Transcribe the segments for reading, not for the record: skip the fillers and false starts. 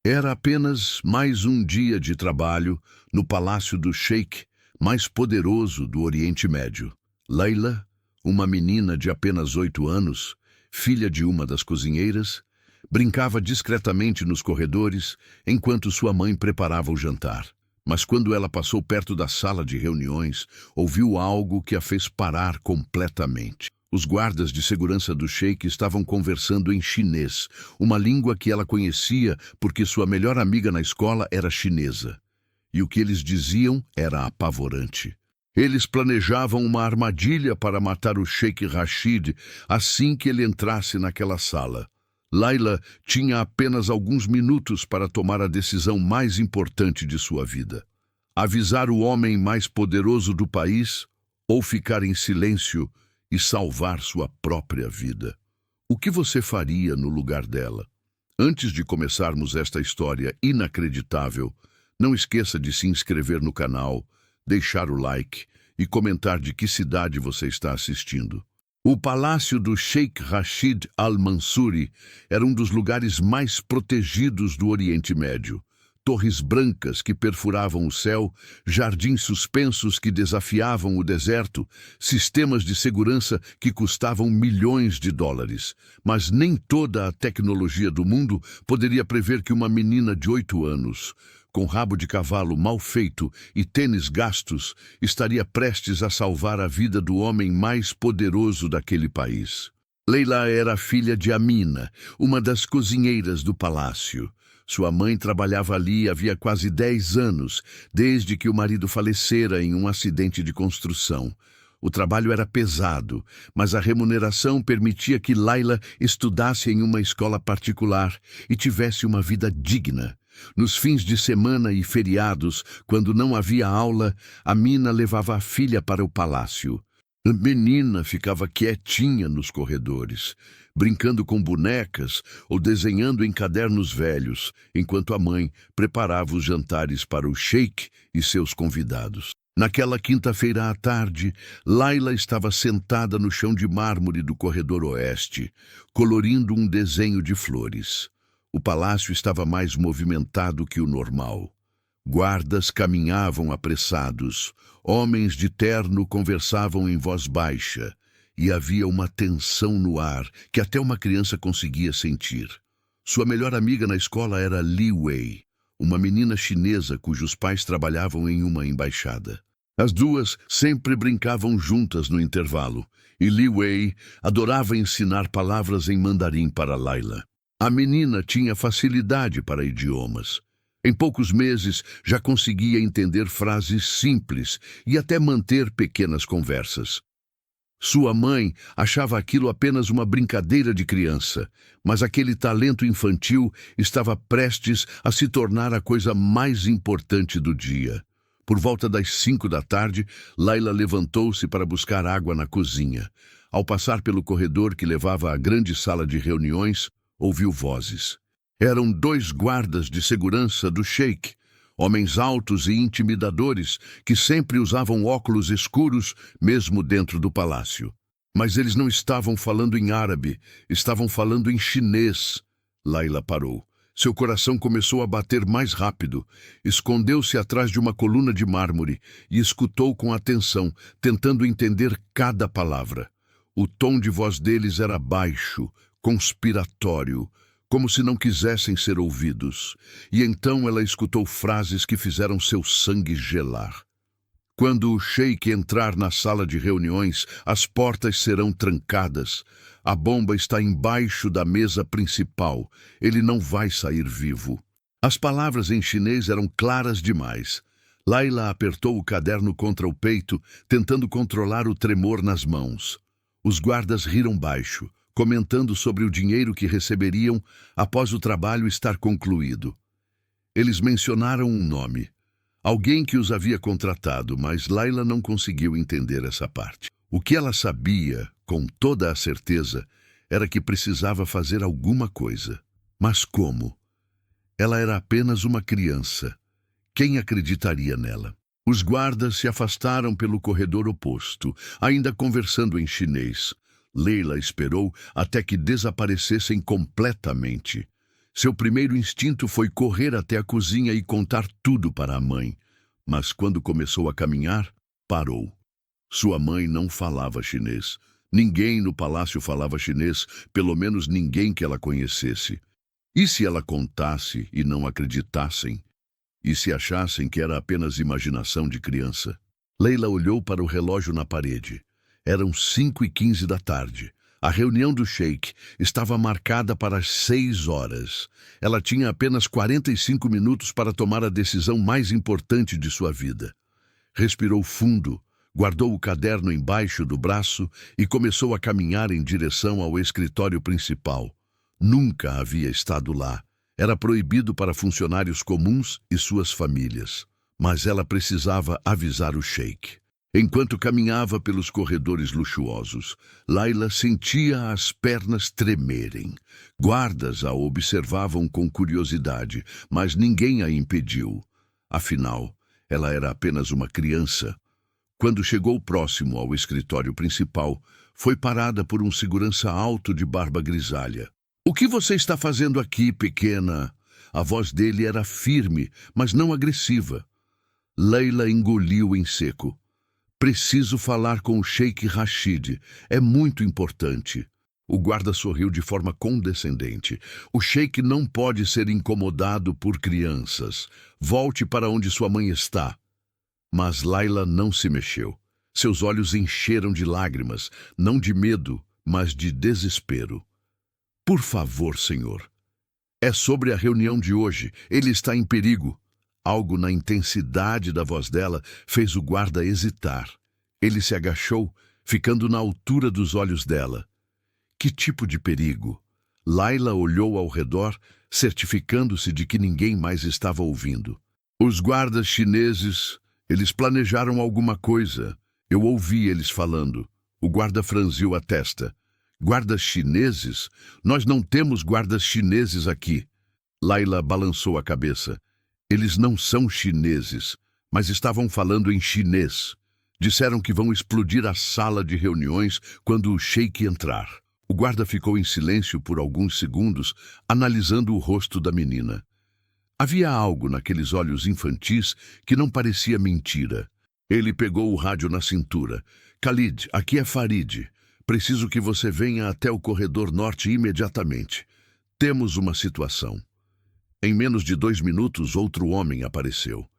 Era apenas mais um dia de trabalho no palácio do sheik mais poderoso do Oriente Médio. Layla, uma menina de apenas 8 anos, filha de uma das cozinheiras, brincava discretamente nos corredores enquanto sua mãe preparava o jantar. Mas quando ela passou perto da sala de reuniões, ouviu algo que a fez parar completamente. Os guardas de segurança do sheik estavam conversando em chinês, uma língua que ela conhecia porque sua melhor amiga na escola era chinesa. E o que eles diziam era apavorante. Eles planejavam uma armadilha para matar o Sheik Rashid assim que ele entrasse naquela sala. Layla tinha apenas alguns minutos para tomar a decisão mais importante de sua vida: avisar o homem mais poderoso do país ou ficar em silêncio e salvar sua própria vida. O que você faria no lugar dela? Antes de começarmos esta história inacreditável, não esqueça de se inscrever no canal, deixar o like e comentar de que cidade você está assistindo. O palácio do Sheik Rashid Al-Mansuri era um dos lugares mais protegidos do Oriente Médio. Torres brancas que perfuravam o céu, jardins suspensos que desafiavam o deserto, sistemas de segurança que custavam milhões de dólares. Mas nem toda a tecnologia do mundo poderia prever que uma menina de 8 anos, com rabo de cavalo mal feito e tênis gastos, estaria prestes a salvar a vida do homem mais poderoso daquele país. Layla era filha de Amina, uma das cozinheiras do palácio. Sua mãe trabalhava ali havia quase 10 anos, desde que o marido falecera em um acidente de construção. O trabalho era pesado, mas a remuneração permitia que Layla estudasse em uma escola particular e tivesse uma vida digna. Nos fins de semana e feriados, quando não havia aula, Amina levava a filha para o palácio. A menina ficava quietinha nos corredores, brincando com bonecas ou desenhando em cadernos velhos, enquanto a mãe preparava os jantares para o sheik e seus convidados. Naquela quinta-feira à tarde, Layla estava sentada no chão de mármore do corredor oeste, colorindo um desenho de flores. O palácio estava mais movimentado que o normal. Guardas caminhavam apressados, homens de terno conversavam em voz baixa, e havia uma tensão no ar que até uma criança conseguia sentir. Sua melhor amiga na escola era Li Wei, uma menina chinesa cujos pais trabalhavam em uma embaixada. As duas sempre brincavam juntas no intervalo, e Li Wei adorava ensinar palavras em mandarim para Layla. A menina tinha facilidade para idiomas. Em poucos meses, já conseguia entender frases simples e até manter pequenas conversas. Sua mãe achava aquilo apenas uma brincadeira de criança, mas aquele talento infantil estava prestes a se tornar a coisa mais importante do dia. Por volta das 5 da tarde, Layla levantou-se para buscar água na cozinha. Ao passar pelo corredor que levava à grande sala de reuniões, ouviu vozes. Eram 2 guardas de segurança do sheik, homens altos e intimidadores que sempre usavam óculos escuros mesmo dentro do palácio. Mas eles não estavam falando em árabe, estavam falando em chinês. Layla parou. Seu coração começou a bater mais rápido. Escondeu-se atrás de uma coluna de mármore e escutou com atenção, tentando entender cada palavra. O tom de voz deles era baixo, conspiratório, como se não quisessem ser ouvidos. E então ela escutou frases que fizeram seu sangue gelar. Quando o sheik entrar na sala de reuniões, as portas serão trancadas. A bomba está embaixo da mesa principal. Ele não vai sair vivo. As palavras em chinês eram claras demais. Layla apertou o caderno contra o peito, tentando controlar o tremor nas mãos. Os guardas riram baixo, comentando sobre o dinheiro que receberiam após o trabalho estar concluído. Eles mencionaram um nome. Alguém que os havia contratado, mas Layla não conseguiu entender essa parte. O que ela sabia, com toda a certeza, era que precisava fazer alguma coisa. Mas como? Ela era apenas uma criança. Quem acreditaria nela? Os guardas se afastaram pelo corredor oposto, ainda conversando em chinês. Layla esperou até que desaparecessem completamente. Seu primeiro instinto foi correr até a cozinha e contar tudo para a mãe. Mas quando começou a caminhar, parou. Sua mãe não falava chinês. Ninguém no palácio falava chinês, pelo menos ninguém que ela conhecesse. E se ela contasse e não acreditassem? E se achassem que era apenas imaginação de criança? Leila olhou para o relógio na parede. Eram 5h15 da tarde. A reunião do sheik estava marcada para as 6 horas. Ela tinha apenas 45 minutos para tomar a decisão mais importante de sua vida. Respirou fundo, guardou o caderno embaixo do braço e começou a caminhar em direção ao escritório principal. Nunca havia estado lá. Era proibido para funcionários comuns e suas famílias. Mas ela precisava avisar o sheik. Enquanto caminhava pelos corredores luxuosos, Laila sentia as pernas tremerem. Guardas a observavam com curiosidade, mas ninguém a impediu. Afinal, ela era apenas uma criança. Quando chegou próximo ao escritório principal, foi parada por um segurança alto de barba grisalha. "O que você está fazendo aqui, pequena?" A voz dele era firme, mas não agressiva. Leila engoliu em seco. "Preciso falar com o Sheik Rashid. É muito importante." O guarda sorriu de forma condescendente. "O Sheik não pode ser incomodado por crianças. Volte para onde sua mãe está." Mas Laila não se mexeu. Seus olhos encheram de lágrimas, não de medo, mas de desespero. "Por favor, senhor. É sobre a reunião de hoje. Ele está em perigo." Algo na intensidade da voz dela fez o guarda hesitar. Ele se agachou, ficando na altura dos olhos dela. Que tipo de perigo? Laila olhou ao redor, certificando-se de que ninguém mais estava ouvindo. "Os guardas chineses, eles planejaram alguma coisa. Eu ouvi eles falando." O guarda franziu a testa. "Guardas chineses? Nós não temos guardas chineses aqui." Laila balançou a cabeça. "Eles não são chineses, mas estavam falando em chinês. Disseram que vão explodir a sala de reuniões quando o sheik entrar." O guarda ficou em silêncio por alguns segundos, analisando o rosto da menina. Havia algo naqueles olhos infantis que não parecia mentira. Ele pegou o rádio na cintura. "Khalid, aqui é Farid. Preciso que você venha até o corredor norte imediatamente. Temos uma situação." Em menos de 2 minutos, outro homem apareceu.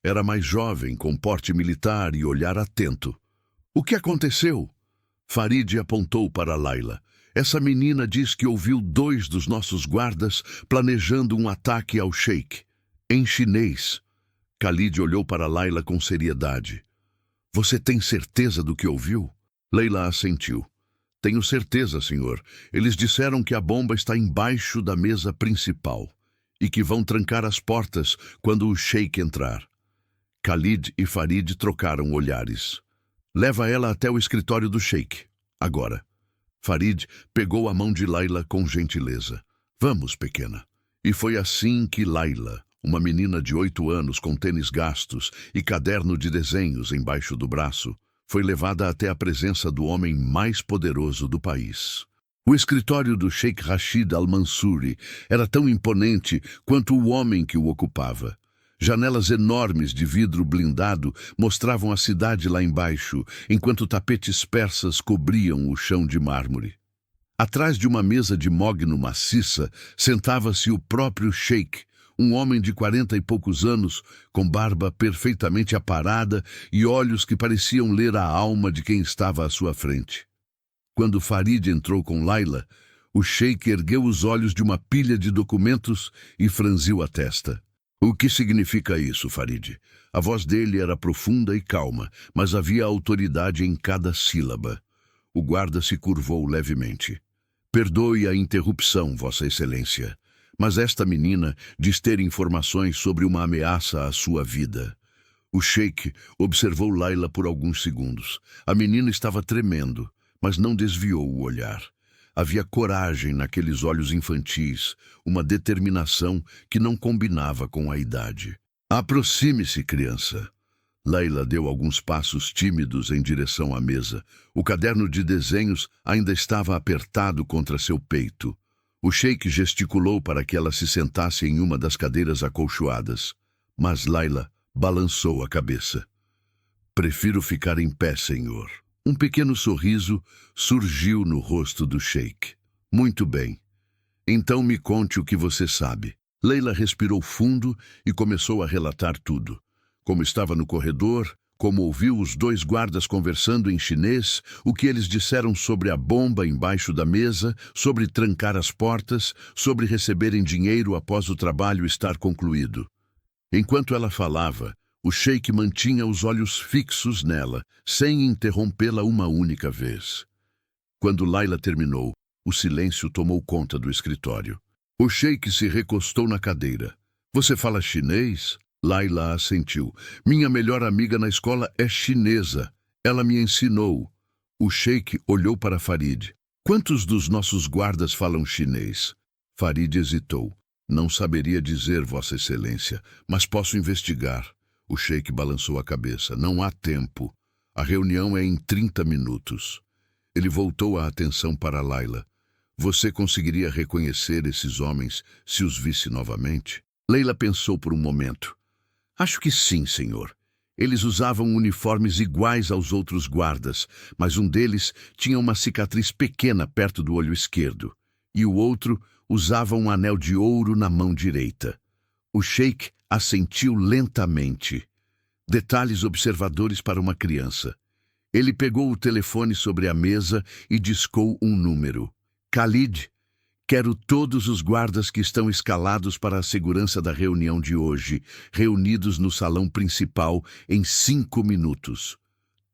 Era mais jovem, com porte militar e olhar atento. "O que aconteceu?" Farid apontou para Laila. "Essa menina diz que ouviu 2 dos nossos guardas planejando um ataque ao sheik. Em chinês." Khalid olhou para Laila com seriedade. "Você tem certeza do que ouviu?" Leila assentiu. "Tenho certeza, senhor. Eles disseram que a bomba está embaixo da mesa principal e que vão trancar as portas quando o sheik entrar." Khalid e Farid trocaram olhares. "Leva ela até o escritório do sheik, agora." Farid pegou a mão de Laila com gentileza. "Vamos, pequena." E foi assim que Laila, uma menina de 8 anos com tênis gastos e caderno de desenhos embaixo do braço, foi levada até a presença do homem mais poderoso do país. O escritório do Sheik Rashid Al-Mansuri era tão imponente quanto o homem que o ocupava. Janelas enormes de vidro blindado mostravam a cidade lá embaixo, enquanto tapetes persas cobriam o chão de mármore. Atrás de uma mesa de mogno maciça, sentava-se o próprio sheik, um homem de 40 e poucos anos, com barba perfeitamente aparada e olhos que pareciam ler a alma de quem estava à sua frente. Quando Farid entrou com Laila, o sheik ergueu os olhos de uma pilha de documentos e franziu a testa. "O que significa isso, Farid?" A voz dele era profunda e calma, mas havia autoridade em cada sílaba. O guarda se curvou levemente. "Perdoe a interrupção, Vossa Excelência, mas esta menina diz ter informações sobre uma ameaça à sua vida." O sheik observou Laila por alguns segundos. A menina estava tremendo, mas não desviou o olhar. Havia coragem naqueles olhos infantis, uma determinação que não combinava com a idade. "Aproxime-se, criança." Laila deu alguns passos tímidos em direção à mesa. O caderno de desenhos ainda estava apertado contra seu peito. O sheik gesticulou para que ela se sentasse em uma das cadeiras acolchoadas, mas Layla balançou a cabeça. Prefiro ficar em pé, senhor. Um pequeno sorriso surgiu no rosto do sheik. Muito bem. Então me conte o que você sabe. Layla respirou fundo e começou a relatar tudo. Como estava no corredor, como ouviu os dois guardas conversando em chinês, o que eles disseram sobre a bomba embaixo da mesa, sobre trancar as portas, sobre receberem dinheiro após o trabalho estar concluído. Enquanto ela falava, o sheik mantinha os olhos fixos nela, sem interrompê-la uma única vez. Quando Layla terminou, o silêncio tomou conta do escritório. O sheik se recostou na cadeira. Você fala chinês? Layla assentiu. Minha melhor amiga na escola é chinesa. Ela me ensinou. O sheik olhou para Farid. Quantos dos nossos guardas falam chinês? Farid hesitou. Não saberia dizer, Vossa Excelência, mas posso investigar. O sheik balançou a cabeça. Não há tempo. A reunião é em 30 minutos. Ele voltou a atenção para Layla. Você conseguiria reconhecer esses homens se os visse novamente? Layla pensou por um momento. Acho que sim, senhor. Eles usavam uniformes iguais aos outros guardas, mas um deles tinha uma cicatriz pequena perto do olho esquerdo, e o outro usava um anel de ouro na mão direita. O sheik assentiu lentamente. Detalhes observadores para uma criança. Ele pegou o telefone sobre a mesa e discou um número. Khalid, quero todos os guardas que estão escalados para a segurança da reunião de hoje, reunidos no salão principal em 5 minutos.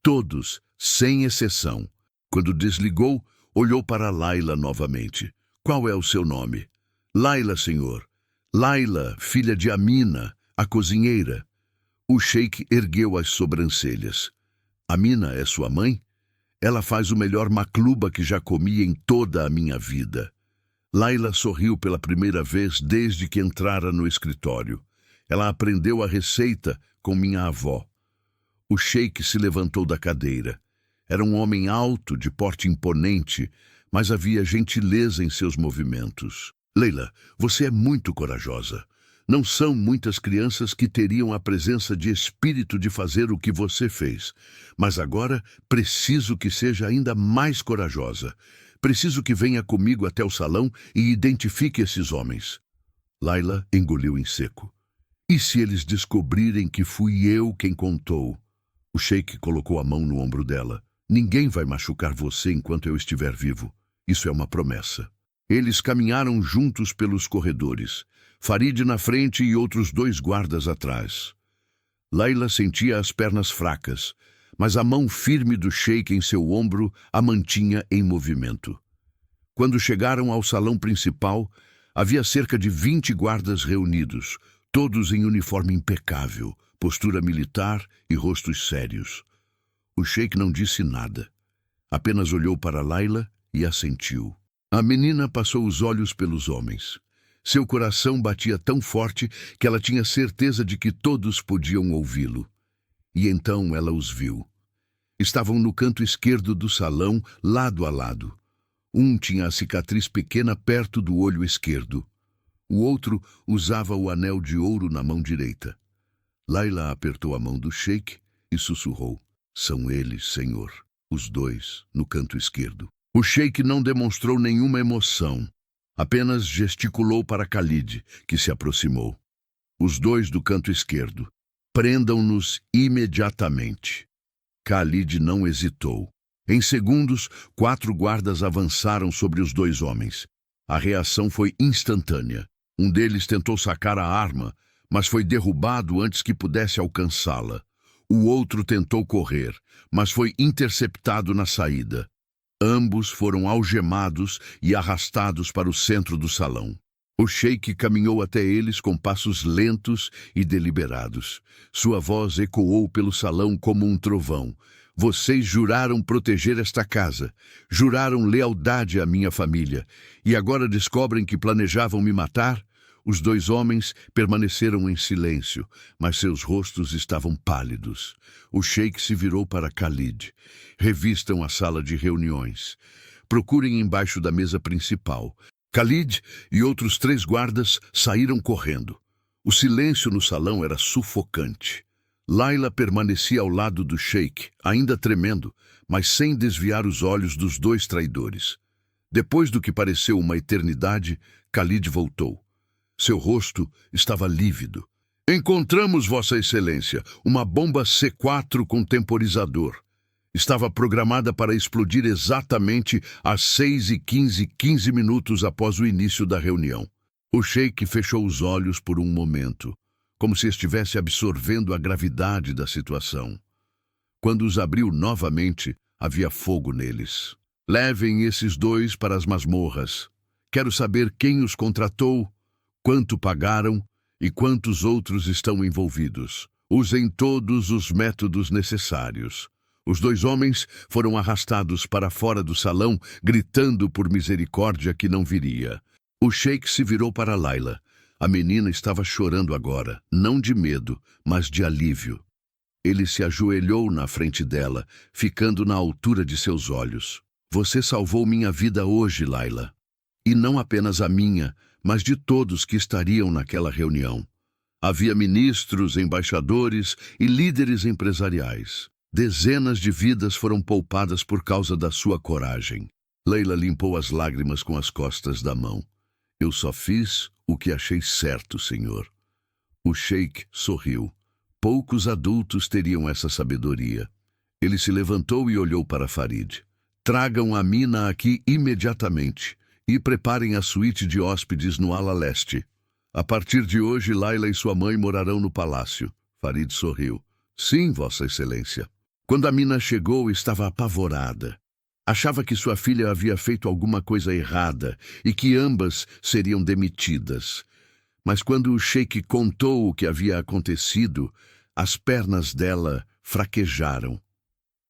Todos, sem exceção. Quando desligou, olhou para Layla novamente. Qual é o seu nome? Layla, senhor. Layla, filha de Amina, a cozinheira. O sheik ergueu as sobrancelhas. Amina é sua mãe? Ela faz o melhor macluba que já comi em toda a minha vida. Layla sorriu pela primeira vez desde que entrara no escritório. Ela aprendeu a receita com minha avó. O sheik se levantou da cadeira. Era um homem alto, de porte imponente, mas havia gentileza em seus movimentos. Layla, você é muito corajosa. Não são muitas crianças que teriam a presença de espírito de fazer o que você fez. Mas agora preciso que seja ainda mais corajosa. Preciso que venha comigo até o salão e identifique esses homens. Layla engoliu em seco. E se eles descobrirem que fui eu quem contou? O sheik colocou a mão no ombro dela. Ninguém vai machucar você enquanto eu estiver vivo. Isso é uma promessa. Eles caminharam juntos pelos corredores. Farid na frente e outros 2 guardas atrás. Layla sentia as pernas fracas, mas a mão firme do sheik em seu ombro a mantinha em movimento. Quando chegaram ao salão principal, havia cerca de 20 guardas reunidos, todos em uniforme impecável, postura militar e rostos sérios. O sheik não disse nada. Apenas olhou para Layla e assentiu. A menina passou os olhos pelos homens. Seu coração batia tão forte que ela tinha certeza de que todos podiam ouvi-lo. E então ela os viu. Estavam no canto esquerdo do salão, lado a lado. Um tinha a cicatriz pequena perto do olho esquerdo. O outro usava o anel de ouro na mão direita. Layla apertou a mão do sheik e sussurrou. São eles, senhor, os 2, no canto esquerdo. O sheik não demonstrou nenhuma emoção. Apenas gesticulou para Khalid, que se aproximou. Os 2 do canto esquerdo. Prendam-nos imediatamente. Khalid não hesitou. Em segundos, 4 guardas avançaram sobre os 2 homens. A reação foi instantânea. Um deles tentou sacar a arma, mas foi derrubado antes que pudesse alcançá-la. O outro tentou correr, mas foi interceptado na saída. Ambos foram algemados e arrastados para o centro do salão. O sheik caminhou até eles com passos lentos e deliberados. Sua voz ecoou pelo salão como um trovão. Vocês juraram proteger esta casa, juraram lealdade à minha família, e agora descobrem que planejavam me matar? Os 2 homens permaneceram em silêncio, mas seus rostos estavam pálidos. O sheik se virou para Khalid. Revistam a sala de reuniões. Procurem embaixo da mesa principal. Khalid e outros 3 guardas saíram correndo. O silêncio no salão era sufocante. Layla permanecia ao lado do sheik, ainda tremendo, mas sem desviar os olhos dos 2 traidores. Depois do que pareceu uma eternidade, Khalid voltou. Seu rosto estava lívido. Encontramos, Vossa Excelência, uma bomba C4 com temporizador. Estava programada para explodir exatamente às 6h15 minutos após o início da reunião. O sheik fechou os olhos por um momento, como se estivesse absorvendo a gravidade da situação. Quando os abriu novamente, havia fogo neles. Levem esses 2 para as masmorras. Quero saber quem os contratou, quanto pagaram e quantos outros estão envolvidos. Usem todos os métodos necessários. Os 2 homens foram arrastados para fora do salão, gritando por misericórdia que não viria. O sheik se virou para Layla. A menina estava chorando agora, não de medo, mas de alívio. Ele se ajoelhou na frente dela, ficando na altura de seus olhos. Você salvou minha vida hoje, Layla. E não apenas a minha, mas de todos que estariam naquela reunião. Havia ministros, embaixadores e líderes empresariais. Dezenas de vidas foram poupadas por causa da sua coragem. Layla limpou as lágrimas com as costas da mão. Eu só fiz o que achei certo, senhor. O sheik sorriu. Poucos adultos teriam essa sabedoria. Ele se levantou e olhou para Farid. Tragam a mina aqui imediatamente e preparem a suíte de hóspedes no ala leste. A partir de hoje, Layla e sua mãe morarão no palácio. Farid sorriu. Sim, Vossa Excelência. Quando a mina chegou, estava apavorada. Achava que sua filha havia feito alguma coisa errada e que ambas seriam demitidas. Mas quando o sheik contou o que havia acontecido, as pernas dela fraquejaram.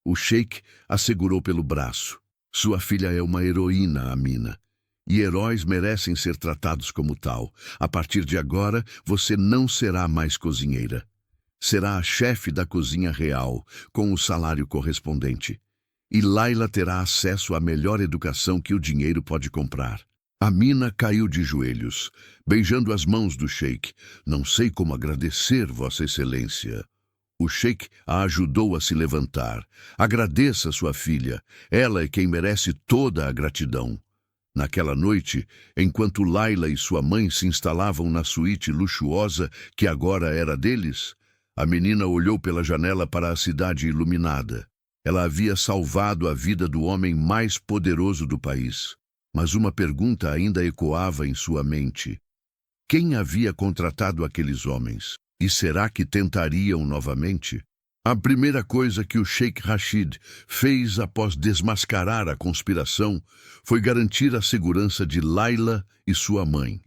O sheik a segurou pelo braço. Sua filha é uma heroína, Amina. E heróis merecem ser tratados como tal. A partir de agora, você não será mais cozinheira. Será a chefe da cozinha real, com o salário correspondente. E Layla terá acesso à melhor educação que o dinheiro pode comprar. Amina caiu de joelhos, beijando as mãos do sheik. Não sei como agradecer, Vossa Excelência. O sheik a ajudou a se levantar. Agradeça sua filha. Ela é quem merece toda a gratidão. Naquela noite, enquanto Layla e sua mãe se instalavam na suíte luxuosa que agora era deles, a menina olhou pela janela para a cidade iluminada. Ela havia salvado a vida do homem mais poderoso do país. Mas uma pergunta ainda ecoava em sua mente. Quem havia contratado aqueles homens? E será que tentariam novamente? A primeira coisa que o Sheikh Rashid fez após desmascarar a conspiração foi garantir a segurança de Layla e sua mãe.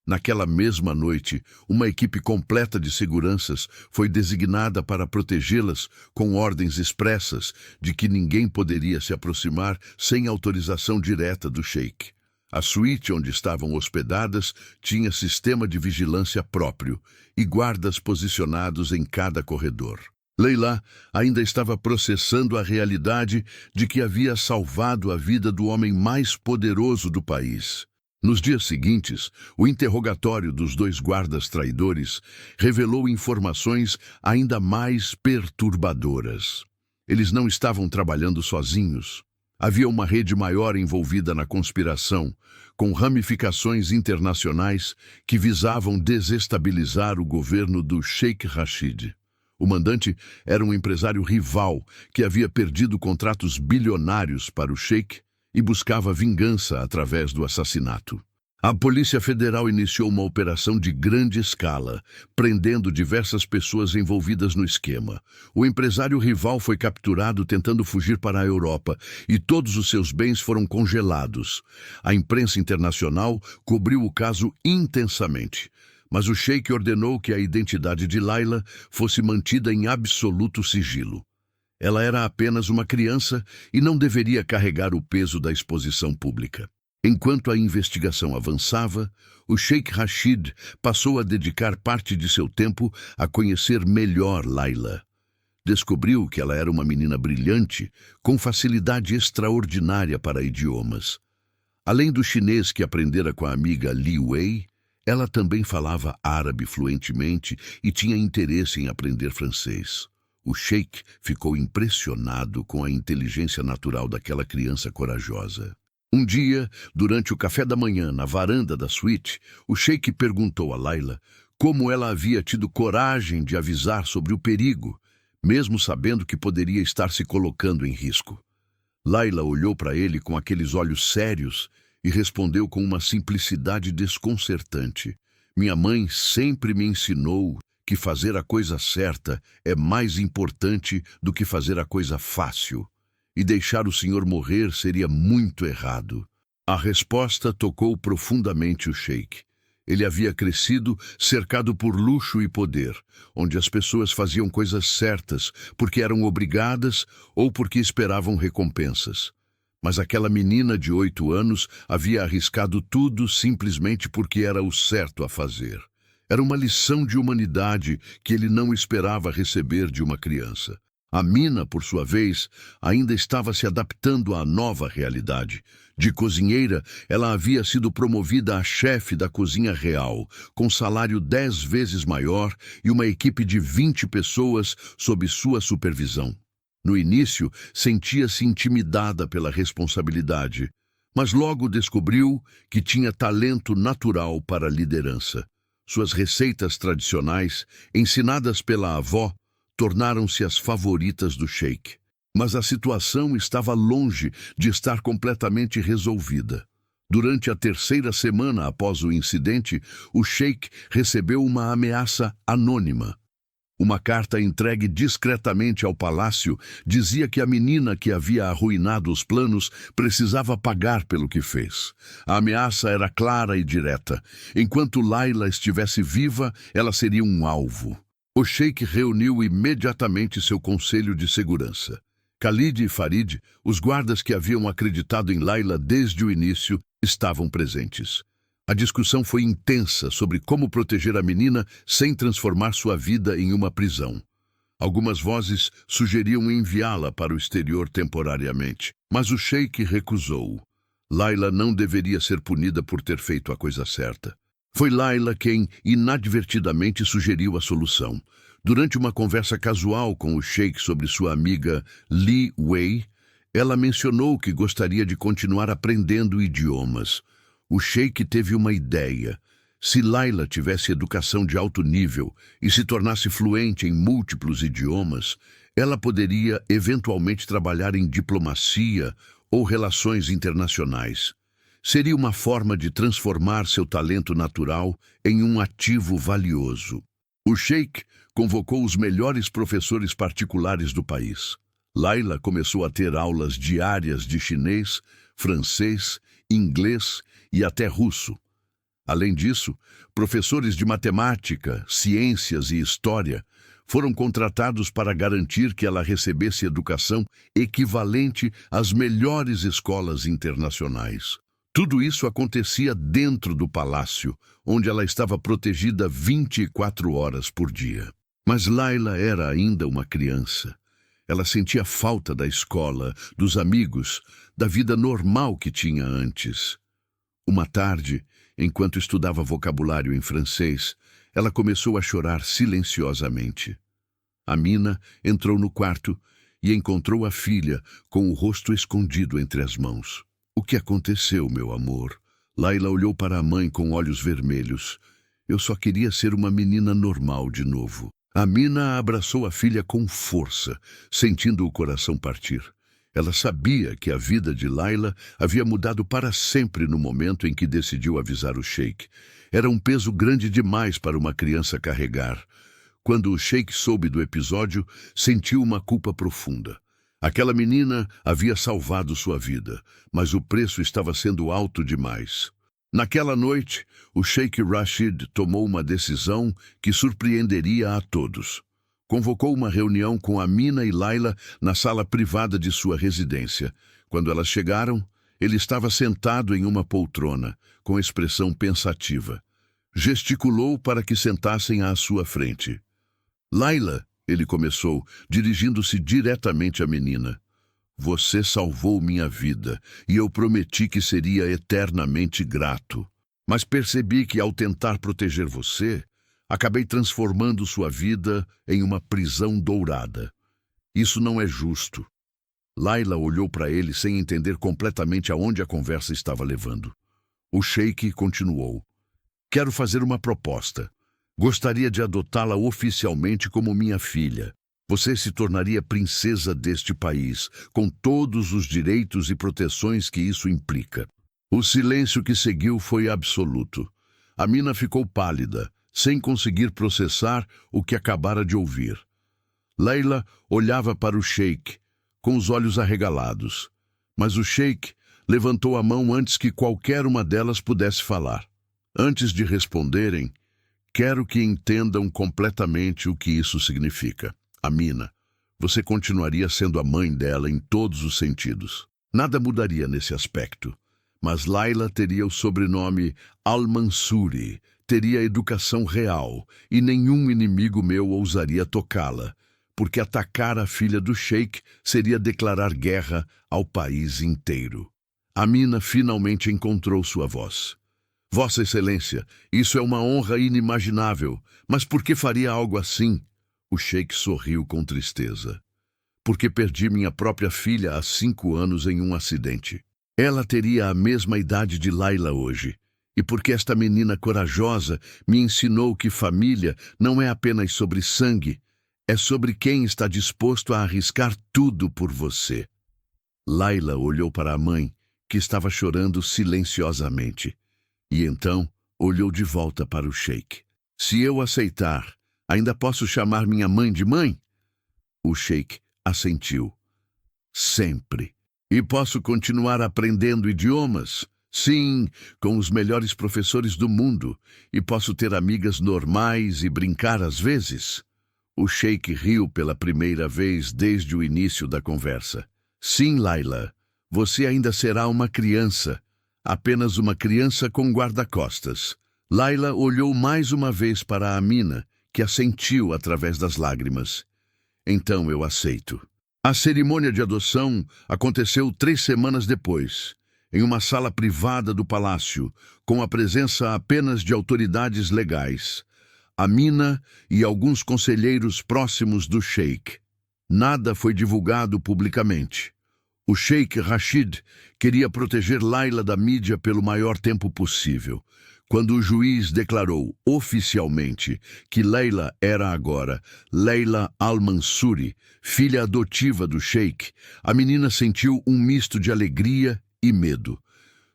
Naquela mesma noite, uma equipe completa de seguranças foi designada para protegê-las com ordens expressas de que ninguém poderia se aproximar sem autorização direta do sheik. A suíte onde estavam hospedadas tinha sistema de vigilância próprio e guardas posicionados em cada corredor. Layla ainda estava processando a realidade de que havia salvado a vida do homem mais poderoso do país. Nos dias seguintes, o interrogatório dos 2 guardas traidores revelou informações ainda mais perturbadoras. Eles não estavam trabalhando sozinhos. Havia uma rede maior envolvida na conspiração, com ramificações internacionais que visavam desestabilizar o governo do Sheikh Rashid. O mandante era um empresário rival que havia perdido contratos bilionários para o Sheikh e buscava vingança através do assassinato. A Polícia Federal iniciou uma operação de grande escala, prendendo diversas pessoas envolvidas no esquema. O empresário rival foi capturado tentando fugir para a Europa e todos os seus bens foram congelados. A imprensa internacional cobriu o caso intensamente, mas o sheik ordenou que a identidade de Layla fosse mantida em absoluto sigilo. Ela era apenas uma criança e não deveria carregar o peso da exposição pública. Enquanto a investigação avançava, o Sheikh Rashid passou a dedicar parte de seu tempo a conhecer melhor Layla. Descobriu que ela era uma menina brilhante, com facilidade extraordinária para idiomas. Além do chinês que aprendera com a amiga Li Wei, ela também falava árabe fluentemente e tinha interesse em aprender francês. O sheik ficou impressionado com a inteligência natural daquela criança corajosa. Um dia, durante o café da manhã, na varanda da suíte, o sheik perguntou a Layla como ela havia tido coragem de avisar sobre o perigo, mesmo sabendo que poderia estar se colocando em risco. Layla olhou para ele com aqueles olhos sérios e respondeu com uma simplicidade desconcertante. Minha mãe sempre me ensinou que fazer a coisa certa é mais importante do que fazer a coisa fácil, e deixar o senhor morrer seria muito errado. A resposta tocou profundamente o sheik. Ele havia crescido cercado por luxo e poder, onde as pessoas faziam coisas certas porque eram obrigadas ou porque esperavam recompensas. Mas aquela menina de 8 anos havia arriscado tudo simplesmente porque era o certo a fazer. Era uma lição de humanidade que ele não esperava receber de uma criança. Amina, por sua vez, ainda estava se adaptando à nova realidade. De cozinheira, ela havia sido promovida a chefe da cozinha real, com salário 10 vezes maior e uma equipe de 20 pessoas sob sua supervisão. No início, sentia-se intimidada pela responsabilidade, mas logo descobriu que tinha talento natural para a liderança. Suas receitas tradicionais, ensinadas pela avó, tornaram-se as favoritas do sheik. Mas a situação estava longe de estar completamente resolvida. Durante a 3ª semana após o incidente, o sheik recebeu uma ameaça anônima. Uma carta entregue discretamente ao palácio dizia que a menina que havia arruinado os planos precisava pagar pelo que fez. A ameaça era clara e direta. Enquanto Layla estivesse viva, ela seria um alvo. O sheik reuniu imediatamente seu conselho de segurança. Khalid e Farid, os guardas que haviam acreditado em Layla desde o início, estavam presentes. A discussão foi intensa sobre como proteger a menina sem transformar sua vida em uma prisão. Algumas vozes sugeriam enviá-la para o exterior temporariamente, mas o sheik recusou. Layla não deveria ser punida por ter feito a coisa certa. Foi Layla quem, inadvertidamente, sugeriu a solução. Durante uma conversa casual com o sheik sobre sua amiga Li Wei, ela mencionou que gostaria de continuar aprendendo idiomas. O sheik teve uma ideia. Se Layla tivesse educação de alto nível e se tornasse fluente em múltiplos idiomas, ela poderia eventualmente trabalhar em diplomacia ou relações internacionais. Seria uma forma de transformar seu talento natural em um ativo valioso. O sheik convocou os melhores professores particulares do país. Layla começou a ter aulas diárias de chinês, francês, inglês e até russo. Além disso, professores de matemática, ciências e história foram contratados para garantir que ela recebesse educação equivalente às melhores escolas internacionais. Tudo isso acontecia dentro do palácio, onde ela estava protegida 24 horas por dia. Mas Layla era ainda uma criança. Ela sentia falta da escola, dos amigos, da vida normal que tinha antes. Uma tarde, enquanto estudava vocabulário em francês, ela começou a chorar silenciosamente. Amina entrou no quarto e encontrou a filha com o rosto escondido entre as mãos. "O que aconteceu, meu amor?" Layla olhou para a mãe com olhos vermelhos. "Eu só queria ser uma menina normal de novo." Amina abraçou a filha com força, sentindo o coração partir. Ela sabia que a vida de Layla havia mudado para sempre no momento em que decidiu avisar o sheik. Era um peso grande demais para uma criança carregar. Quando o sheik soube do episódio, sentiu uma culpa profunda. Aquela menina havia salvado sua vida, mas o preço estava sendo alto demais. Naquela noite, o sheik Rashid tomou uma decisão que surpreenderia a todos. Convocou uma reunião com Amina e Layla na sala privada de sua residência. Quando elas chegaram, ele estava sentado em uma poltrona, com expressão pensativa. Gesticulou para que sentassem à sua frente. "Layla", ele começou, dirigindo-se diretamente à menina. Você salvou minha vida e eu prometi que seria eternamente grato. Mas percebi que, ao tentar proteger você, acabei transformando sua vida em uma prisão dourada. Isso não é justo. Layla olhou para ele sem entender completamente aonde a conversa estava levando. O sheik continuou. Quero fazer uma proposta. Gostaria de adotá-la oficialmente como minha filha. Você se tornaria princesa deste país, com todos os direitos e proteções que isso implica. O silêncio que seguiu foi absoluto. Amina ficou pálida, sem conseguir processar o que acabara de ouvir. Layla olhava para o sheik, com os olhos arregalados. Mas o sheik levantou a mão antes que qualquer uma delas pudesse falar. Antes de responderem, quero que entendam completamente o que isso significa. Amina, você continuaria sendo a mãe dela em todos os sentidos. Nada mudaria nesse aspecto. Mas Layla teria o sobrenome Al-Mansuri, teria educação real, e nenhum inimigo meu ousaria tocá-la, porque atacar a filha do sheik seria declarar guerra ao país inteiro. Amina finalmente encontrou sua voz. Vossa Excelência, isso é uma honra inimaginável, mas por que faria algo assim? O sheik sorriu com tristeza. Porque perdi minha própria filha há 5 anos em um acidente. Ela teria a mesma idade de Layla hoje. E porque esta menina corajosa me ensinou que família não é apenas sobre sangue, é sobre quem está disposto a arriscar tudo por você. Layla olhou para a mãe, que estava chorando silenciosamente. E então olhou de volta para o sheik. Se eu aceitar, ainda posso chamar minha mãe de mãe? O sheik assentiu. Sempre. E posso continuar aprendendo idiomas? Sim, com os melhores professores do mundo. E posso ter amigas normais e brincar às vezes? O sheik riu pela primeira vez desde o início da conversa. Sim, Layla, você ainda será uma criança. Apenas uma criança com guarda-costas. Layla olhou mais uma vez para Amina, que assentiu através das lágrimas. Então eu aceito. A cerimônia de adoção aconteceu 3 semanas depois, em uma sala privada do palácio, com a presença apenas de autoridades legais, Amina e alguns conselheiros próximos do sheik. Nada foi divulgado publicamente. O sheik Rashid queria proteger Layla da mídia pelo maior tempo possível. Quando o juiz declarou oficialmente que Layla era agora Layla Al-Mansuri, filha adotiva do sheik, a menina sentiu um misto de alegria e medo.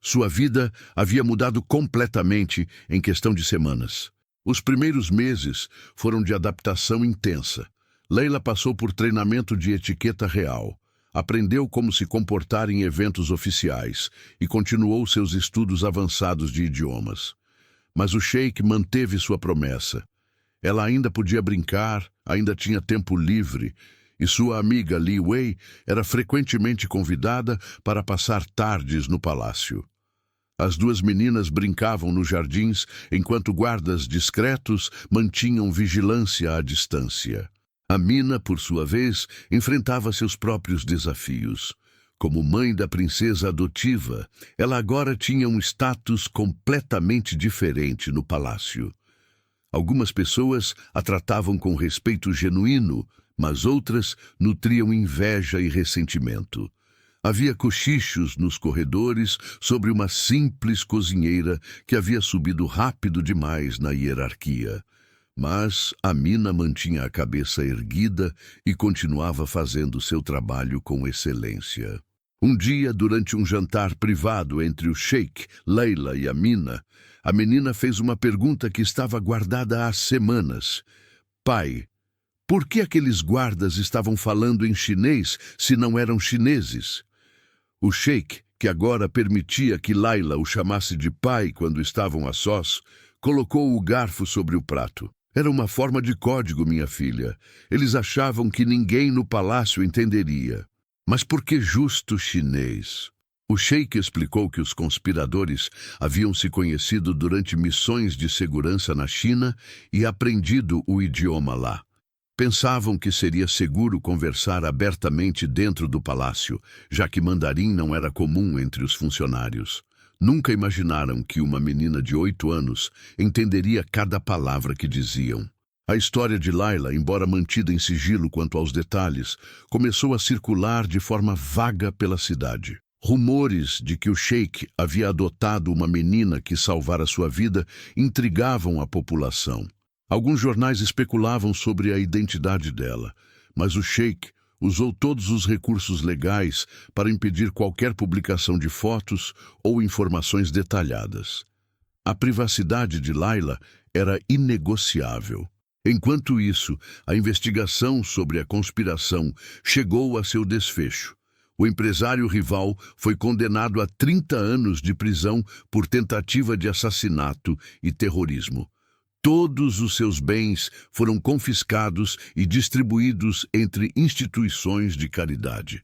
Sua vida havia mudado completamente em questão de semanas. Os primeiros meses foram de adaptação intensa. Layla passou por treinamento de etiqueta real. Aprendeu como se comportar em eventos oficiais e continuou seus estudos avançados de idiomas. Mas o sheik manteve sua promessa. Ela ainda podia brincar, ainda tinha tempo livre, e sua amiga Li Wei era frequentemente convidada para passar tardes no palácio. As 2 meninas brincavam nos jardins, enquanto guardas discretos mantinham vigilância à distância. Amina, por sua vez, enfrentava seus próprios desafios. Como mãe da princesa adotiva, ela agora tinha um status completamente diferente no palácio. Algumas pessoas a tratavam com respeito genuíno, mas outras nutriam inveja e ressentimento. Havia cochichos nos corredores sobre uma simples cozinheira que havia subido rápido demais na hierarquia. Mas Amina mantinha a cabeça erguida e continuava fazendo seu trabalho com excelência. Um dia, durante um jantar privado entre o sheik, Layla e Amina, a menina fez uma pergunta que estava guardada há semanas. Pai, por que aqueles guardas estavam falando em chinês se não eram chineses? O sheik, que agora permitia que Layla o chamasse de pai quando estavam a sós, colocou o garfo sobre o prato. Era uma forma de código, minha filha. Eles achavam que ninguém no palácio entenderia. Mas por que justo chinês? O sheik explicou que os conspiradores haviam se conhecido durante missões de segurança na China e aprendido o idioma lá. Pensavam que seria seguro conversar abertamente dentro do palácio, já que mandarim não era comum entre os funcionários. Nunca imaginaram que uma menina de 8 anos entenderia cada palavra que diziam. A história de Layla, embora mantida em sigilo quanto aos detalhes, começou a circular de forma vaga pela cidade. Rumores de que o sheik havia adotado uma menina que salvara sua vida intrigavam a população. Alguns jornais especulavam sobre a identidade dela, mas o sheik usou todos os recursos legais para impedir qualquer publicação de fotos ou informações detalhadas. A privacidade de Layla era inegociável. Enquanto isso, a investigação sobre a conspiração chegou a seu desfecho. O empresário rival foi condenado a 30 anos de prisão por tentativa de assassinato e terrorismo. Todos os seus bens foram confiscados e distribuídos entre instituições de caridade.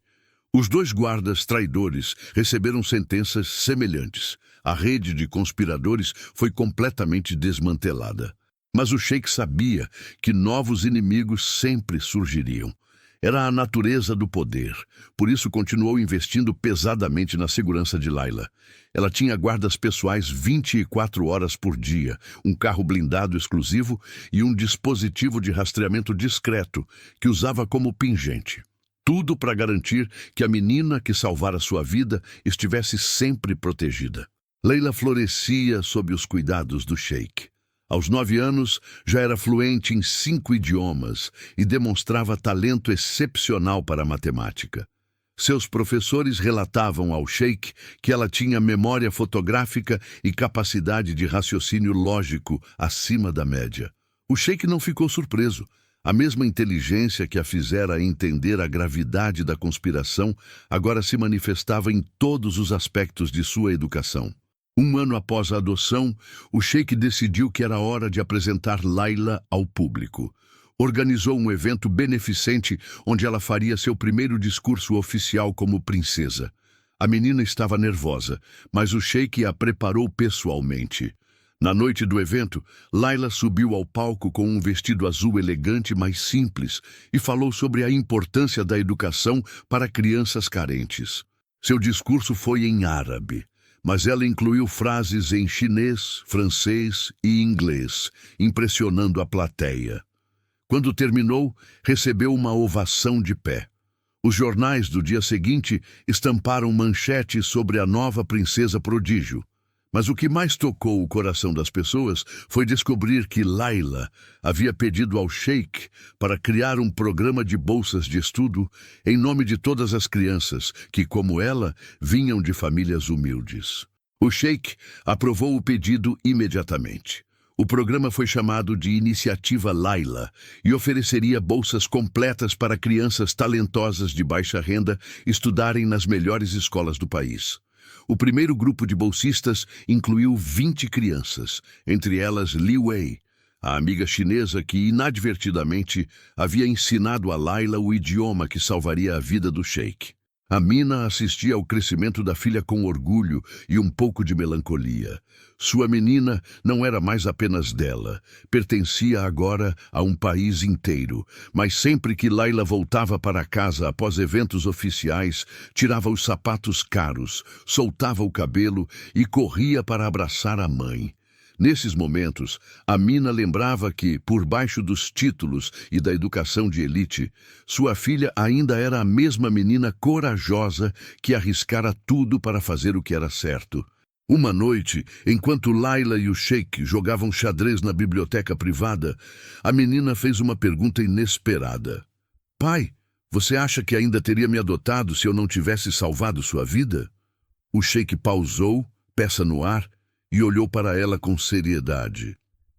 Os 2 guardas traidores receberam sentenças semelhantes. A rede de conspiradores foi completamente desmantelada. Mas o sheik sabia que novos inimigos sempre surgiriam. Era a natureza do poder, por isso continuou investindo pesadamente na segurança de Layla. Ela tinha guardas pessoais 24 horas por dia, um carro blindado exclusivo e um dispositivo de rastreamento discreto que usava como pingente. Tudo para garantir que a menina que salvara sua vida estivesse sempre protegida. Layla florescia sob os cuidados do sheik. Aos 9 anos, já era fluente em 5 idiomas e demonstrava talento excepcional para a matemática. Seus professores relatavam ao sheik que ela tinha memória fotográfica e capacidade de raciocínio lógico acima da média. O sheik não ficou surpreso. A mesma inteligência que a fizera entender a gravidade da conspiração agora se manifestava em todos os aspectos de sua educação. 1 ano após a adoção, o sheik decidiu que era hora de apresentar Layla ao público. Organizou um evento beneficente onde ela faria seu primeiro discurso oficial como princesa. A menina estava nervosa, mas o sheik a preparou pessoalmente. Na noite do evento, Layla subiu ao palco com um vestido azul elegante, mas simples, e falou sobre a importância da educação para crianças carentes. Seu discurso foi em árabe, mas ela incluiu frases em chinês, francês e inglês, impressionando a plateia. Quando terminou, recebeu uma ovação de pé. Os jornais do dia seguinte estamparam manchetes sobre a nova princesa prodígio. Mas o que mais tocou o coração das pessoas foi descobrir que Layla havia pedido ao sheik para criar um programa de bolsas de estudo em nome de todas as crianças que, como ela, vinham de famílias humildes. O sheik aprovou o pedido imediatamente. O programa foi chamado de Iniciativa Layla e ofereceria bolsas completas para crianças talentosas de baixa renda estudarem nas melhores escolas do país. O primeiro grupo de bolsistas incluiu 20 crianças, entre elas Li Wei, a amiga chinesa que inadvertidamente havia ensinado a Layla o idioma que salvaria a vida do sheik. Amina assistia ao crescimento da filha com orgulho e um pouco de melancolia. Sua menina não era mais apenas dela, pertencia agora a um país inteiro, mas sempre que Layla voltava para casa após eventos oficiais, tirava os sapatos caros, soltava o cabelo e corria para abraçar a mãe. Nesses momentos, Amina lembrava que, por baixo dos títulos e da educação de elite, sua filha ainda era a mesma menina corajosa que arriscara tudo para fazer o que era certo. Uma noite, enquanto Layla e o sheik jogavam xadrez na biblioteca privada, a menina fez uma pergunta inesperada. "Pai, você acha que ainda teria me adotado se eu não tivesse salvado sua vida?" O sheik pausou, peça no ar, e olhou para ela com seriedade.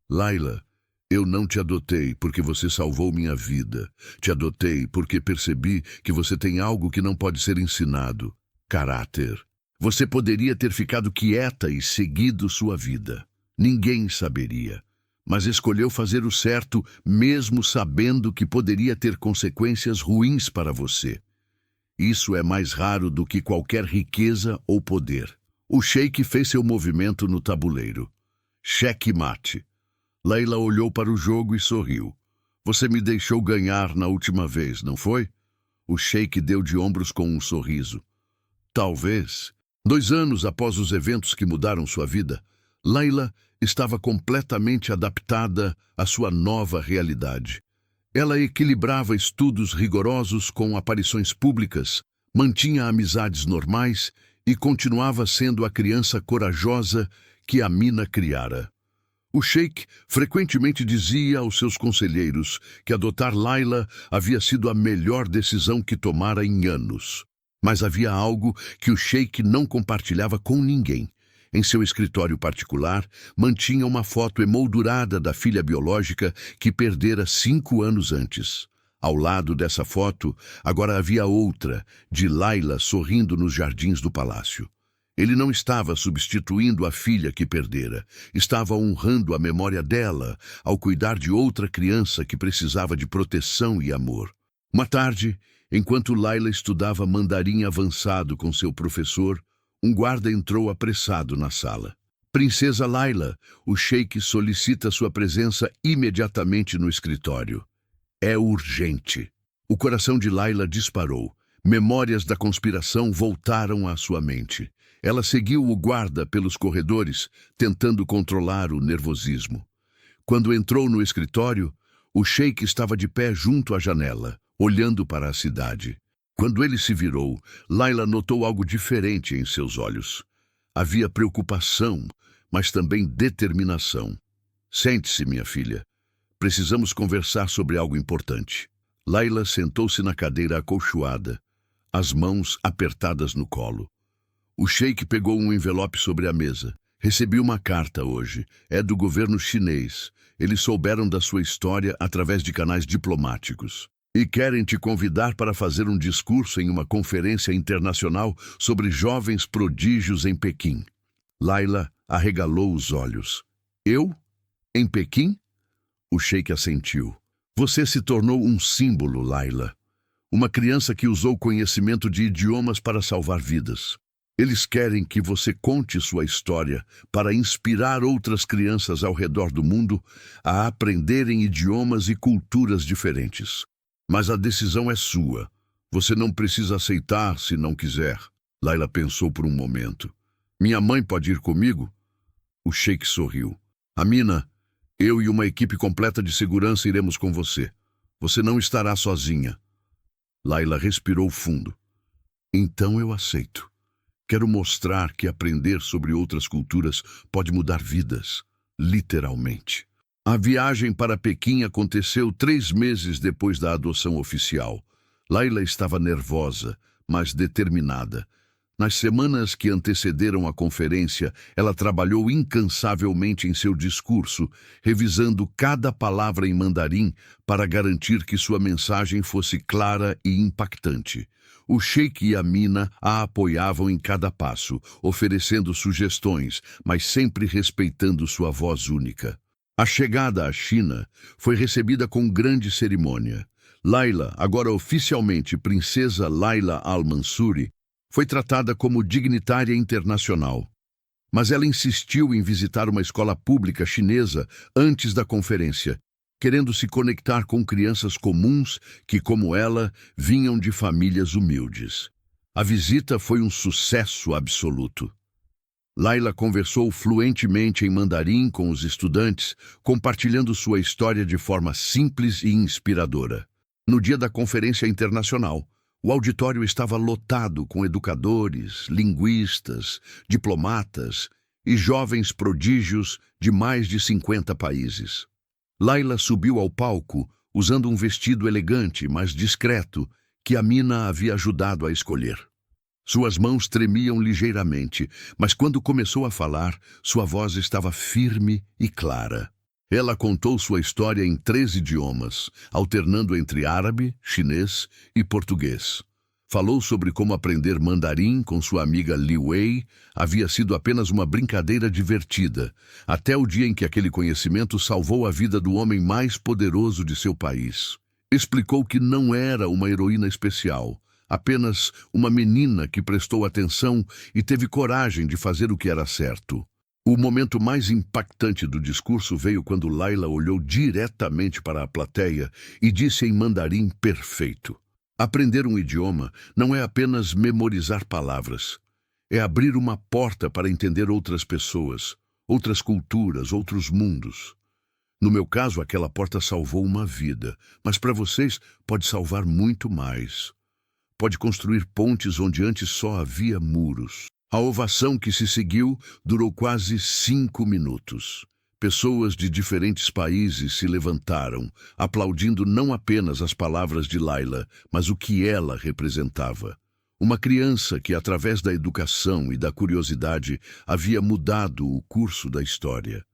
"Layla, eu não te adotei porque você salvou minha vida. Te adotei porque percebi que você tem algo que não pode ser ensinado: caráter. Você poderia ter ficado quieta e seguido sua vida. Ninguém saberia. Mas escolheu fazer o certo mesmo sabendo que poderia ter consequências ruins para você. Isso é mais raro do que qualquer riqueza ou poder." O sheik fez seu movimento no tabuleiro. Cheque mate. Layla olhou para o jogo e sorriu. Você me deixou ganhar na última vez, não foi? O sheik deu de ombros com um sorriso. Talvez. 2 anos após os eventos que mudaram sua vida, Layla estava completamente adaptada à sua nova realidade. Ela equilibrava estudos rigorosos com aparições públicas, mantinha amizades normais e continuava sendo a criança corajosa que Amina criara. O sheik frequentemente dizia aos seus conselheiros que adotar Layla havia sido a melhor decisão que tomara em anos. Mas havia algo que o sheik não compartilhava com ninguém. Em seu escritório particular, mantinha uma foto emoldurada da filha biológica que perdera 5 anos antes. Ao lado dessa foto, agora havia outra, de Layla sorrindo nos jardins do palácio. Ele não estava substituindo a filha que perdera, estava honrando a memória dela ao cuidar de outra criança que precisava de proteção e amor. Uma tarde, enquanto Layla estudava mandarim avançado com seu professor, um guarda entrou apressado na sala. Princesa Layla, o sheik solicita sua presença imediatamente no escritório. É urgente. O coração de Layla disparou. Memórias da conspiração voltaram à sua mente. Ela seguiu o guarda pelos corredores, tentando controlar o nervosismo. Quando entrou no escritório, o sheik estava de pé junto à janela, olhando para a cidade. Quando ele se virou, Layla notou algo diferente em seus olhos. Havia preocupação, mas também determinação. Sente-se, minha filha. Precisamos conversar sobre algo importante. Layla sentou-se na cadeira acolchoada, as mãos apertadas no colo. O sheik pegou um envelope sobre a mesa. Recebi uma carta hoje. É do governo chinês. Eles souberam da sua história através de canais diplomáticos. E querem te convidar para fazer um discurso em uma conferência internacional sobre jovens prodígios em Pequim. Layla arregalou os olhos. Eu? Em Pequim? O sheik assentiu. Você se tornou um símbolo, Layla. Uma criança que usou conhecimento de idiomas para salvar vidas. Eles querem que você conte sua história para inspirar outras crianças ao redor do mundo a aprenderem idiomas e culturas diferentes. Mas a decisão é sua. Você não precisa aceitar se não quiser. Layla pensou por um momento. Minha mãe pode ir comigo? O sheik sorriu. Amina, eu e uma equipe completa de segurança iremos com você. Você não estará sozinha. Layla respirou fundo. Então eu aceito. Quero mostrar que aprender sobre outras culturas pode mudar vidas, literalmente. A viagem para Pequim aconteceu 3 meses depois da adoção oficial. Layla estava nervosa, mas determinada. Nas semanas que antecederam a conferência, ela trabalhou incansavelmente em seu discurso, revisando cada palavra em mandarim para garantir que sua mensagem fosse clara e impactante. O sheik e Amina a apoiavam em cada passo, oferecendo sugestões, mas sempre respeitando sua voz única. A chegada à China foi recebida com grande cerimônia. Layla, agora oficialmente Princesa Layla Al-Mansuri, foi tratada como dignitária internacional. Mas ela insistiu em visitar uma escola pública chinesa antes da conferência, querendo se conectar com crianças comuns que, como ela, vinham de famílias humildes. A visita foi um sucesso absoluto. Layla conversou fluentemente em mandarim com os estudantes, compartilhando sua história de forma simples e inspiradora. No dia da conferência internacional, o auditório estava lotado com educadores, linguistas, diplomatas e jovens prodígios de mais de 50 países. Layla subiu ao palco usando um vestido elegante, mas discreto, que Amina havia ajudado a escolher. Suas mãos tremiam ligeiramente, mas quando começou a falar, sua voz estava firme e clara. Ela contou sua história em 3 idiomas, alternando entre árabe, chinês e português. Falou sobre como aprender mandarim com sua amiga Li Wei havia sido apenas uma brincadeira divertida, até o dia em que aquele conhecimento salvou a vida do homem mais poderoso de seu país. Explicou que não era uma heroína especial, apenas uma menina que prestou atenção e teve coragem de fazer o que era certo. O momento mais impactante do discurso veio quando Laila olhou diretamente para a plateia e disse em mandarim perfeito: aprender um idioma não é apenas memorizar palavras. É abrir uma porta para entender outras pessoas, outras culturas, outros mundos. No meu caso, aquela porta salvou uma vida, mas para vocês pode salvar muito mais. Pode construir pontes onde antes só havia muros. A ovação que se seguiu durou quase 5 minutos. Pessoas de diferentes países se levantaram, aplaudindo não apenas as palavras de Laila, mas o que ela representava. Uma criança que, através da educação e da curiosidade, havia mudado o curso da história.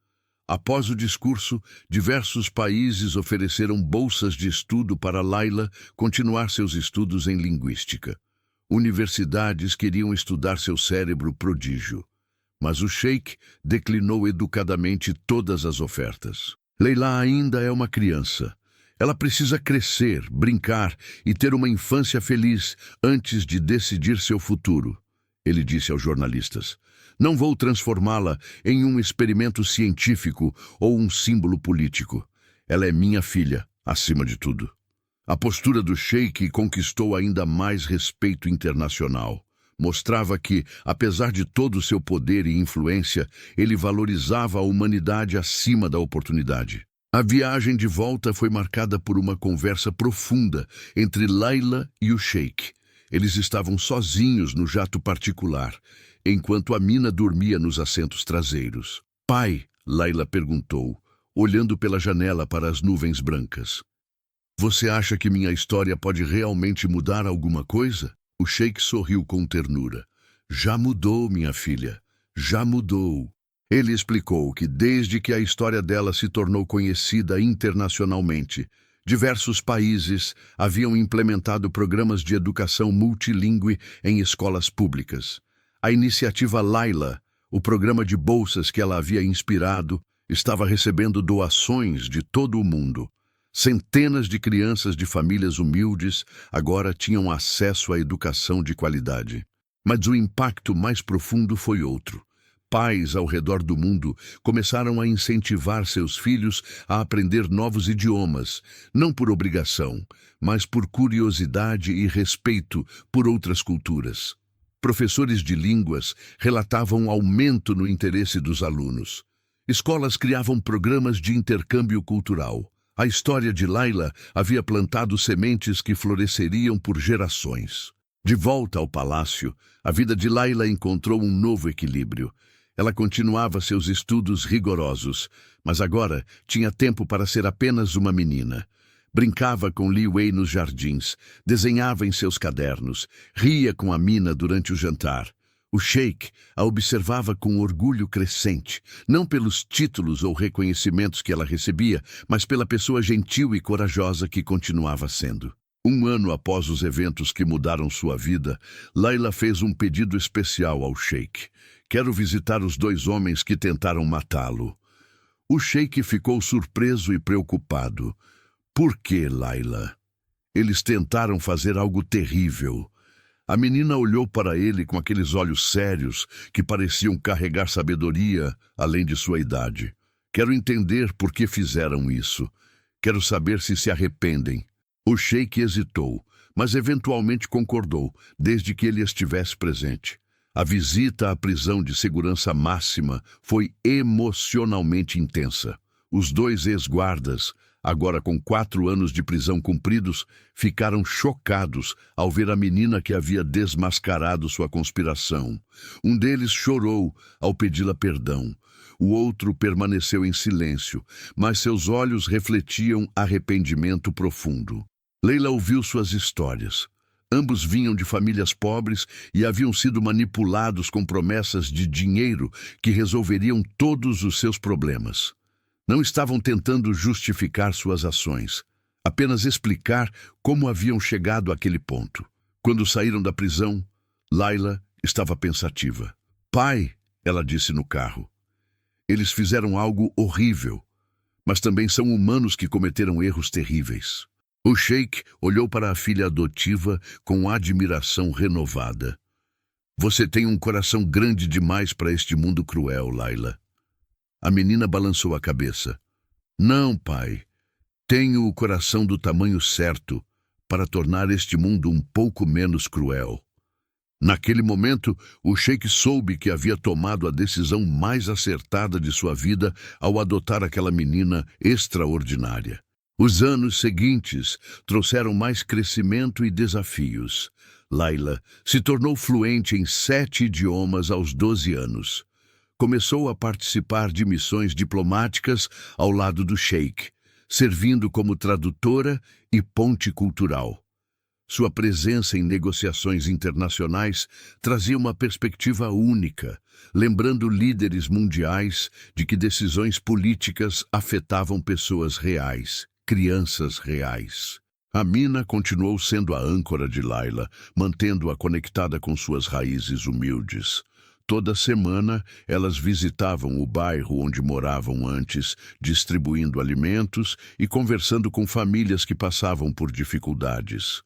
Após o discurso, diversos países ofereceram bolsas de estudo para Laila continuar seus estudos em linguística. Universidades queriam estudar seu cérebro prodígio, mas o sheik declinou educadamente todas as ofertas. Leila ainda é uma criança. Ela precisa crescer, brincar e ter uma infância feliz antes de decidir seu futuro, ele disse aos jornalistas. Não vou transformá-la em um experimento científico ou um símbolo político. Ela é minha filha, acima de tudo. A postura do sheik conquistou ainda mais respeito internacional. Mostrava que, apesar de todo o seu poder e influência, ele valorizava a humanidade acima da oportunidade. A viagem de volta foi marcada por uma conversa profunda entre Laila e o sheik. Eles estavam sozinhos no jato particular, enquanto Amina dormia nos assentos traseiros. Pai, Laila perguntou, olhando pela janela para as nuvens brancas. Você acha que minha história pode realmente mudar alguma coisa? O sheik sorriu com ternura. Já mudou, minha filha. Já mudou. Ele explicou que desde que a história dela se tornou conhecida internacionalmente, diversos países haviam implementado programas de educação multilingüe em escolas públicas. A iniciativa Laila, o programa de bolsas que ela havia inspirado, estava recebendo doações de todo o mundo. Centenas de crianças de famílias humildes agora tinham acesso à educação de qualidade. Mas o impacto mais profundo foi outro. Pais ao redor do mundo começaram a incentivar seus filhos a aprender novos idiomas, não por obrigação, mas por curiosidade e respeito por outras culturas. Professores de línguas relatavam aumento no interesse dos alunos. Escolas criavam programas de intercâmbio cultural. A história de Laila havia plantado sementes que floresceriam por gerações. De volta ao palácio, a vida de Laila encontrou um novo equilíbrio. Ela continuava seus estudos rigorosos, mas agora tinha tempo para ser apenas uma menina. Brincava com Li Wei nos jardins, desenhava em seus cadernos, ria com Amina durante o jantar. O sheik a observava com orgulho crescente, não pelos títulos ou reconhecimentos que ela recebia, mas pela pessoa gentil e corajosa que continuava sendo. 1 ano após os eventos que mudaram sua vida, Laila fez um pedido especial ao sheik. Quero visitar os 2 homens que tentaram matá-lo. O sheik ficou surpreso e preocupado. Por que, Laila? Eles tentaram fazer algo terrível. A menina olhou para ele com aqueles olhos sérios que pareciam carregar sabedoria além de sua idade. Quero entender por que fizeram isso. Quero saber se arrependem. O sheik hesitou, mas eventualmente concordou, desde que ele estivesse presente. A visita à prisão de segurança máxima foi emocionalmente intensa. Os 2 ex-guardas, agora com 4 anos de prisão cumpridos, ficaram chocados ao ver a menina que havia desmascarado sua conspiração. Um deles chorou ao pedi-la perdão. O outro permaneceu em silêncio, mas seus olhos refletiam arrependimento profundo. Leila ouviu suas histórias. Ambos vinham de famílias pobres e haviam sido manipulados com promessas de dinheiro que resolveriam todos os seus problemas. Não estavam tentando justificar suas ações, apenas explicar como haviam chegado àquele ponto. Quando saíram da prisão, Laila estava pensativa. Pai, ela disse no carro, eles fizeram algo horrível, mas também são humanos que cometeram erros terríveis. O sheik olhou para a filha adotiva com admiração renovada. Você tem um coração grande demais para este mundo cruel, Layla. A menina balançou a cabeça. Não, pai. Tenho o coração do tamanho certo para tornar este mundo um pouco menos cruel. Naquele momento, o sheik soube que havia tomado a decisão mais acertada de sua vida ao adotar aquela menina extraordinária. Os anos seguintes trouxeram mais crescimento e desafios. Layla se tornou fluente em 7 idiomas aos 12 anos. Começou a participar de missões diplomáticas ao lado do sheik, servindo como tradutora e ponte cultural. Sua presença em negociações internacionais trazia uma perspectiva única, lembrando líderes mundiais de que decisões políticas afetavam pessoas reais, crianças reais. Amina continuou sendo a âncora de Layla, mantendo-a conectada com suas raízes humildes. Toda semana, elas visitavam o bairro onde moravam antes, distribuindo alimentos e conversando com famílias que passavam por dificuldades.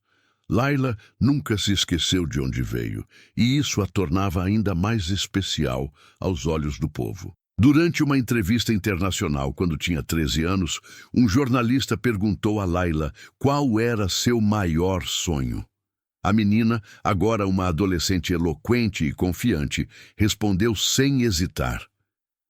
Layla nunca se esqueceu de onde veio, e isso a tornava ainda mais especial aos olhos do povo. Durante uma entrevista internacional, quando tinha 13 anos, um jornalista perguntou a Layla qual era seu maior sonho. A menina, agora uma adolescente eloquente e confiante, respondeu sem hesitar.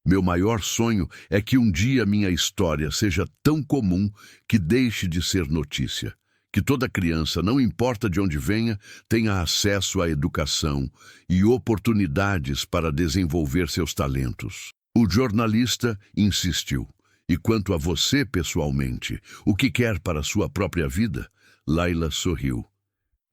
Meu maior sonho é que um dia minha história seja tão comum que deixe de ser notícia. Que toda criança, não importa de onde venha, tenha acesso à educação e oportunidades para desenvolver seus talentos. O jornalista insistiu. E quanto a você pessoalmente, o que quer para a sua própria vida? Layla sorriu.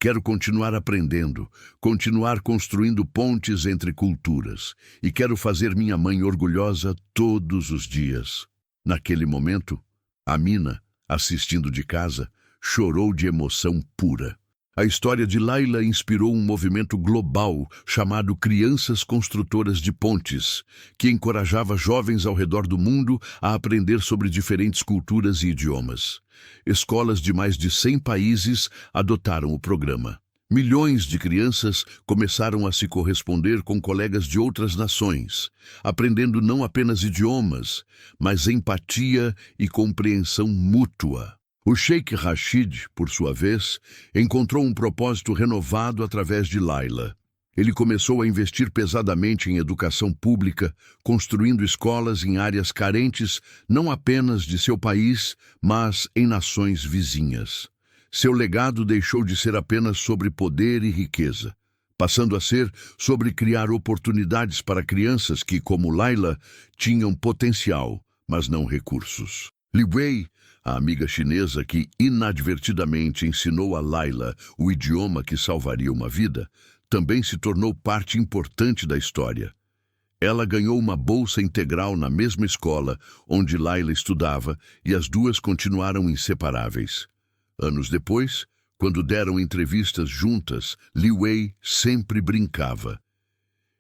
Quero continuar aprendendo, continuar construindo pontes entre culturas e quero fazer minha mãe orgulhosa todos os dias. Naquele momento, Amina, assistindo de casa, chorou de emoção pura. A história de Layla inspirou um movimento global chamado Crianças Construtoras de Pontes, que encorajava jovens ao redor do mundo a aprender sobre diferentes culturas e idiomas. Escolas de mais de 100 países adotaram o programa. Milhões de crianças começaram a se corresponder com colegas de outras nações, aprendendo não apenas idiomas, mas empatia e compreensão mútua. O Sheik Rashid, por sua vez, encontrou um propósito renovado através de Layla. Ele começou a investir pesadamente em educação pública, construindo escolas em áreas carentes não apenas de seu país, mas em nações vizinhas. Seu legado deixou de ser apenas sobre poder e riqueza, passando a ser sobre criar oportunidades para crianças que, como Layla, tinham potencial, mas não recursos. Li Wei, a amiga chinesa que inadvertidamente ensinou a Layla o idioma que salvaria uma vida, também se tornou parte importante da história. Ela ganhou uma bolsa integral na mesma escola onde Layla estudava e as duas continuaram inseparáveis. Anos depois, quando deram entrevistas juntas, Li Wei sempre brincava.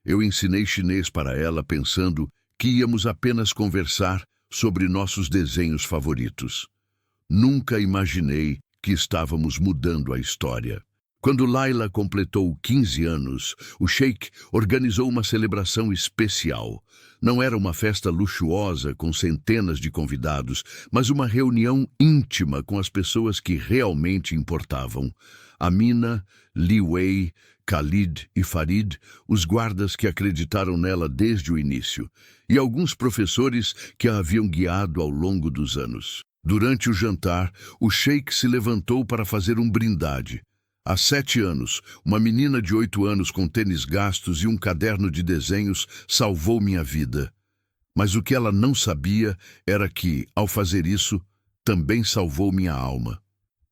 Eu ensinei chinês para ela pensando que íamos apenas conversar sobre nossos desenhos favoritos. Nunca imaginei que estávamos mudando a história. Quando Layla completou 15 anos, o sheik organizou uma celebração especial. Não era uma festa luxuosa com centenas de convidados, mas uma reunião íntima com as pessoas que realmente importavam. Amina, Li Wei, Khalid e Farid, os guardas que acreditaram nela desde o início, e alguns professores que a haviam guiado ao longo dos anos. Durante o jantar, o sheik se levantou para fazer um brindade. Há 7 anos, uma menina de 8 anos com tênis gastos e um caderno de desenhos salvou minha vida. Mas o que ela não sabia era que, ao fazer isso, também salvou minha alma.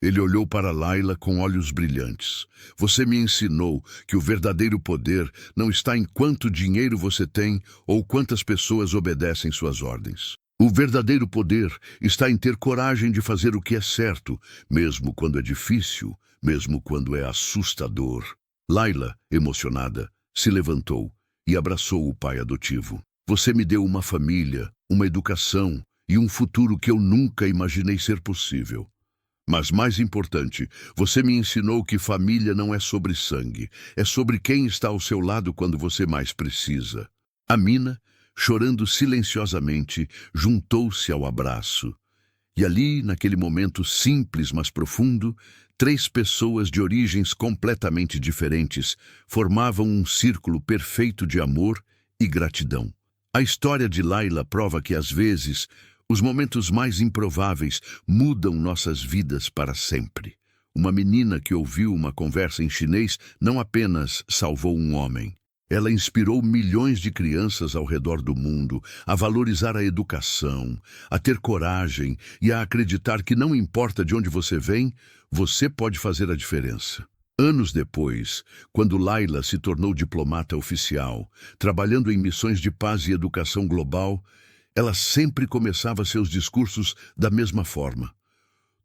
Ele olhou para Layla com olhos brilhantes. Você me ensinou que o verdadeiro poder não está em quanto dinheiro você tem ou quantas pessoas obedecem suas ordens. O verdadeiro poder está em ter coragem de fazer o que é certo, mesmo quando é difícil, mesmo quando é assustador. Layla, emocionada, se levantou e abraçou o pai adotivo. Você me deu uma família, uma educação e um futuro que eu nunca imaginei ser possível. Mas mais importante, você me ensinou que família não é sobre sangue, é sobre quem está ao seu lado quando você mais precisa. Amina, chorando silenciosamente, juntou-se ao abraço. E ali, naquele momento simples mas profundo, 3 pessoas de origens completamente diferentes formavam um círculo perfeito de amor e gratidão. A história de Laila prova que, às vezes, os momentos mais improváveis mudam nossas vidas para sempre. Uma menina que ouviu uma conversa em chinês não apenas salvou um homem. Ela inspirou milhões de crianças ao redor do mundo a valorizar a educação, a ter coragem e a acreditar que não importa de onde você vem, você pode fazer a diferença. Anos depois, quando Laila se tornou diplomata oficial, trabalhando em missões de paz e educação global, ela sempre começava seus discursos da mesma forma.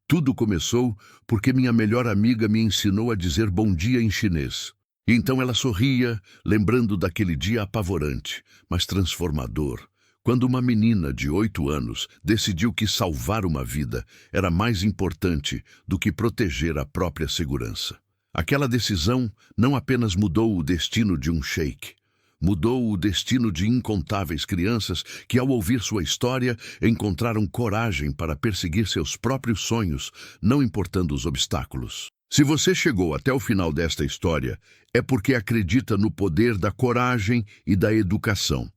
Tudo começou porque minha melhor amiga me ensinou a dizer bom dia em chinês. E então ela sorria, lembrando daquele dia apavorante, mas transformador, quando uma menina de 8 anos decidiu que salvar uma vida era mais importante do que proteger a própria segurança. Aquela decisão não apenas mudou o destino de um sheik, mudou o destino de incontáveis crianças que, ao ouvir sua história, encontraram coragem para perseguir seus próprios sonhos, não importando os obstáculos. Se você chegou até o final desta história, é porque acredita no poder da coragem e da educação.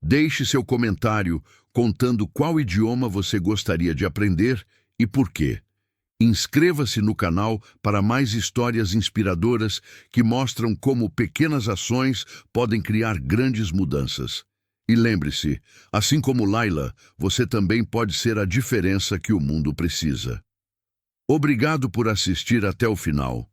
Deixe seu comentário contando qual idioma você gostaria de aprender e por quê. Inscreva-se no canal para mais histórias inspiradoras que mostram como pequenas ações podem criar grandes mudanças. E lembre-se, assim como Laila, você também pode ser a diferença que o mundo precisa. Obrigado por assistir até o final.